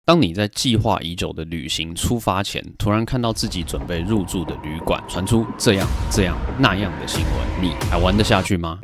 当你在计划已久的旅行出发前，突然看到自己准备入住的旅馆传出这样那样的新闻，你还玩得下去吗？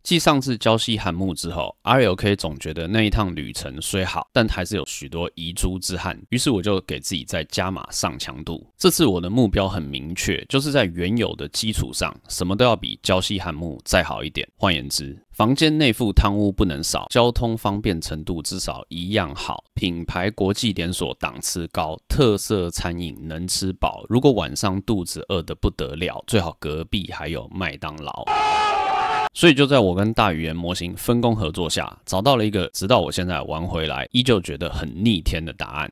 继上次礁溪寒木之后 ，RLK 总觉得那一趟旅程虽好，但还是有许多遗珠之憾。于是我就给自己再加码上强度。这次我的目标很明确，就是在原有的基础上，什么都要比礁溪寒木再好一点。换言之，房间内附汤屋不能少，交通方便程度至少一样好，品牌国际连锁档次高，特色餐饮能吃饱。如果晚上肚子饿得不得了，最好隔壁还有麦当劳。所以就在我跟大语言模型分工合作下，找到了一个直到我现在玩回来依旧觉得很逆天的答案。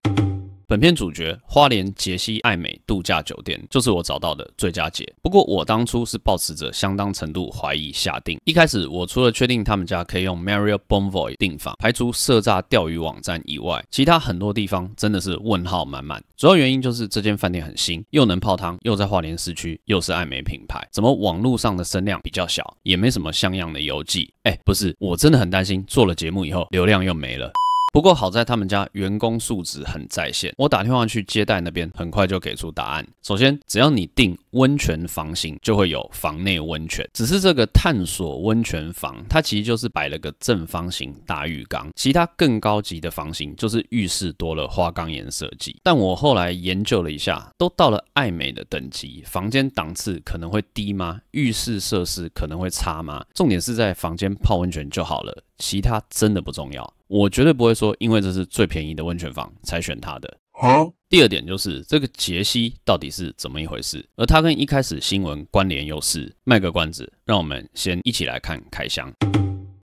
本片主角花莲杰西爱美度假酒店就是我找到的最佳解。不过我当初是抱持着相当程度怀疑下定。一开始我除了确定他们家可以用 Marriott Bonvoy 订房，排除涉诈钓鱼网站以外，其他很多地方真的是问号满满。主要原因就是这间饭店很新，又能泡汤，又在花莲市区，又是爱美品牌，怎么网络上的声量比较小，也没什么像样的游记。不是，我真的很担心做了节目以后流量又没了。不过好在他们家员工素质很在线，我打电话去接待那边，很快就给出答案。首先，只要你订温泉房型，就会有房内温泉。只是这个探索温泉房，它其实就是摆了个正方形大浴缸，其他更高级的房型就是浴室多了花岗岩设计。但我后来研究了一下，都到了爱美的等级，房间档次可能会低吗？浴室设施可能会差吗？重点是在房间泡温泉就好了，其他真的不重要。我绝对不会说因为这是最便宜的温泉房才选它的。第二点就是这个杰西到底是怎么一回事，而它跟一开始新闻关联又是，卖个关子，让我们先一起来看开箱。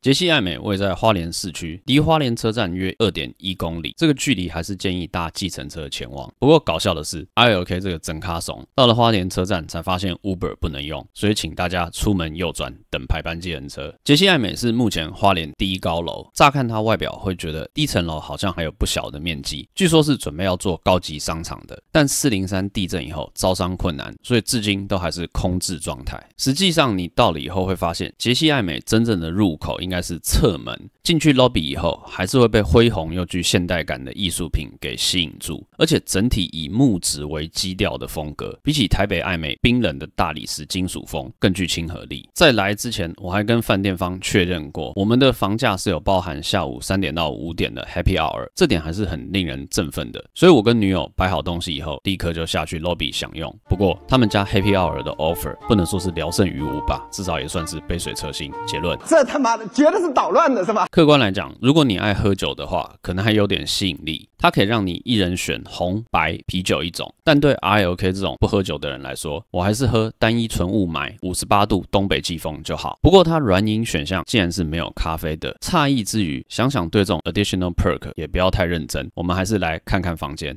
杰西爱美位在花莲市区，离花莲车站约 2.1 公里，这个距离还是建议搭计程车前往。不过搞笑的是 ，RLK 这个真咖怂，到了花莲车站才发现 Uber 不能用，所以请大家出门右转等排班计程车。杰西爱美是目前花莲第一高楼，乍看它外表会觉得第一层楼好像还有不小的面积，据说是准备要做高级商场的，但403地震以后招商困难，所以至今都还是空置状态。实际上你到了以后会发现，杰西爱美真正的入口应该是侧门，进去 lobby 以后，还是会被恢宏又具现代感的艺术品给吸引住，而且整体以木质为基调的风格，比起台北爱美冰冷的大理石金属风更具亲和力。在来之前，我还跟饭店方确认过，我们的房价是有包含下午3点到5点的 Happy Hour， 这点还是很令人振奋的。所以我跟女友摆好东西以后，立刻就下去 lobby 享用。不过他们家 Happy Hour 的 offer 不能说是聊胜于无吧，至少也算是杯水车薪。结论，这他妈的绝对是捣乱的是吧？客观来讲，如果你爱喝酒的话，可能还有点吸引力。它可以让你一人选红、白、啤酒一种，但对 RLK 这种不喝酒的人来说，我还是喝单一纯雾霾58度东北季风就好。不过它软饮选项竟然是没有咖啡的，诧异之余，想想对这种 additional perk 也不要太认真，我们还是来看看房间。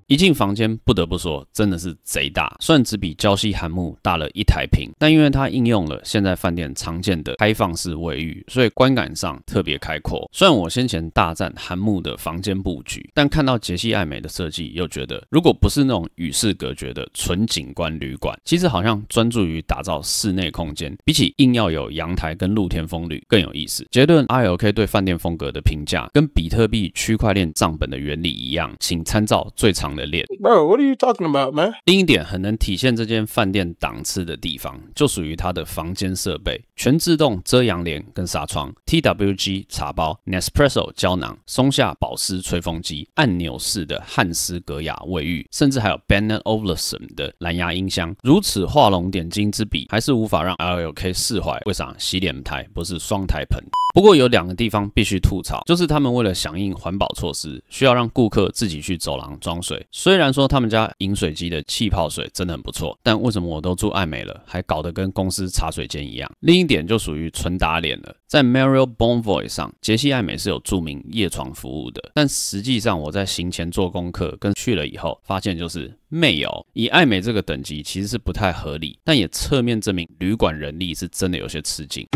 一进房间，不得不说，真的是贼大。虽然只比礁溪寒木大了1台坪，但因为它应用了现在饭店常见的开放式卫浴，所以观感上特别开阔。虽然我先前大赞寒木的房间布局，但看到杰西爱美的设计，又觉得如果不是那种与世隔绝的纯景观旅馆，其实好像专注于打造室内空间，比起硬要有阳台跟露天风吕更有意思。结论 ，RLK 对饭店风格的评价跟比特币区块链账本的原理一样，请参照最长的链。 Bro, what are you talking about, man? 另一点很能体现这间饭店档次的地方，就属于它的房间设备，全自动遮阳帘跟纱窗 ，TWG 茶包 ，Nespresso 胶囊，松下保湿吹风机，按钮式的汉斯格雅卫浴，甚至还有 Bennett Olufsen 的蓝牙音箱。如此画龙点睛之笔，还是无法让 RLK 释怀为啥洗脸台不是双台盆。不过有2个地方必须吐槽，就是他们为了响应环保措施，需要让顾客自己去走廊装水。虽然说他们家饮水机的气泡水真的很不错，但为什么我都住爱美了，还搞得跟公司茶水间一样？另一点就属于纯打脸了。在 Marriott Bonvoy 上，杰西爱美是有注明夜床服务的，但实际上我在行前做功课跟去了以后，发现就是没有。以爱美这个等级其实是不太合理，但也侧面证明旅馆人力是真的有些吃紧。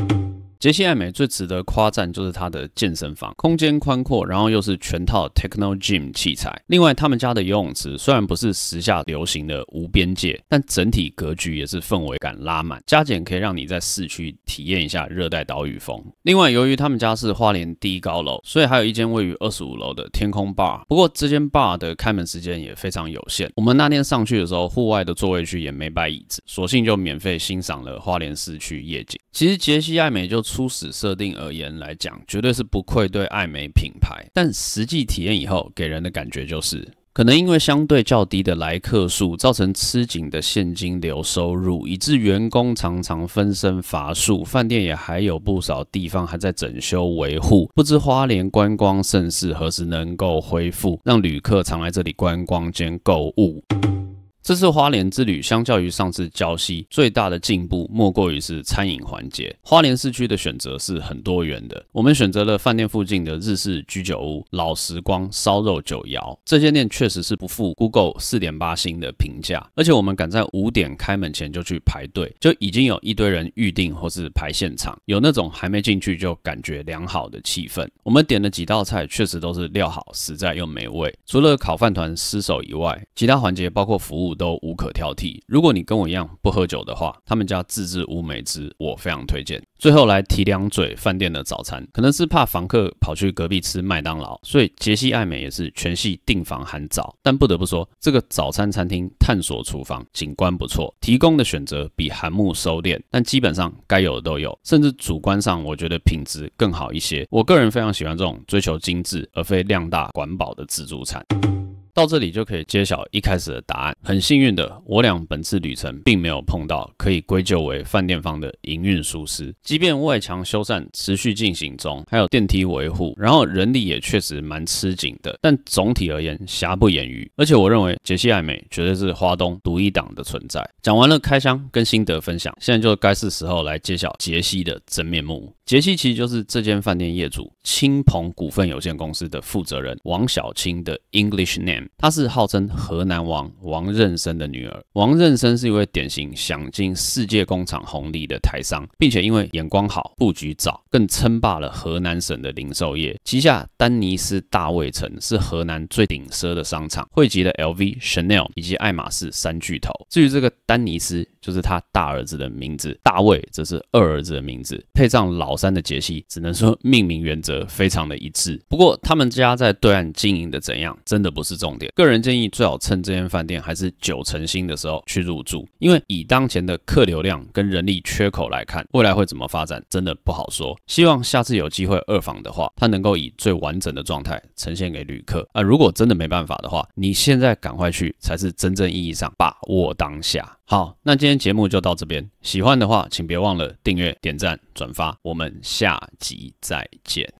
杰西爱美最值得夸赞就是它的健身房，空间宽阔，然后又是全套 Techno Gym 器材。另外，他们家的游泳池虽然不是时下流行的无边界，但整体格局也是氛围感拉满，加减可以让你在市区体验一下热带岛屿风。另外，由于他们家是花莲第一高楼，所以还有一间位于25楼的天空 bar。不过，这间 bar 的开门时间也非常有限。我们那天上去的时候，户外的座位区也没摆椅子，索性就免费欣赏了花莲市区夜景。其实杰西爱美就初始设定而言来讲，绝对是不愧对爱美品牌，但实际体验以后给人的感觉就是，可能因为相对较低的来客数，造成吃紧的现金流收入，以致员工常常分身乏术，饭店也还有不少地方还在整修维护，不知花莲观光盛事何时能够恢复，让旅客常来这里观光兼购物。这次花莲之旅相较于上次礁溪，最大的进步莫过于是餐饮环节。花莲市区的选择是很多元的，我们选择了饭店附近的日式居酒屋老时光烧肉酒窑，这间店确实是不负 Google 4.8 星的评价，而且我们赶在5点开门前就去排队，就已经有一堆人预定或是排现场，有那种还没进去就感觉良好的气氛。我们点了几道菜，确实都是料好实在又美味，除了烤饭团失手以外，其他环节包括服务都无可挑剔。如果你跟我一样不喝酒的话，他们家自制乌梅汁我非常推荐。最后来提两嘴饭店的早餐，可能是怕房客跑去隔壁吃麦当劳，所以杰西爱美也是全系订房含早。但不得不说，这个早餐餐厅探索厨房景观不错，提供的选择比韩木收敛，但基本上该有的都有，甚至主观上我觉得品质更好一些。我个人非常喜欢这种追求精致而非量大管饱的自助餐。到这里就可以揭晓一开始的答案。很幸运的，我俩本次旅程并没有碰到可以归咎为饭店方的营运疏失。即便外墙修缮持续进行中，还有电梯维护，然后人力也确实蛮吃紧的，但总体而言瑕不掩瑜。而且我认为杰西爱美绝对是花东独一档的存在。讲完了开箱跟心得分享，现在就该是时候来揭晓杰西的真面目。杰西其实就是这间饭店业主青鹏股份有限公司的负责人王小青的 English name。她是号称河南王王任生的女儿。王任生是一位典型享尽世界工厂红利的台商，并且因为眼光好、布局早，更称霸了河南省的零售业。旗下丹尼斯大卫城是河南最顶奢的商场，汇集了 LV、Chanel 以及爱马仕3巨头。至于这个丹尼斯，就是他大儿子的名字，大卫则是二儿子的名字，配上老三的杰西，只能说命名原则非常的一致。不过他们家在对岸经营的怎样，真的不是重点。个人建议最好趁这间饭店还是9成新的时候去入住，因为以当前的客流量跟人力缺口来看，未来会怎么发展真的不好说。希望下次有机会二访的话，它能够以最完整的状态呈现给旅客。如果真的没办法的话，你现在赶快去才是真正意义上把握当下。好，那今天节目就到这边，喜欢的话请别忘了订阅、点赞、转发，我们下集再见。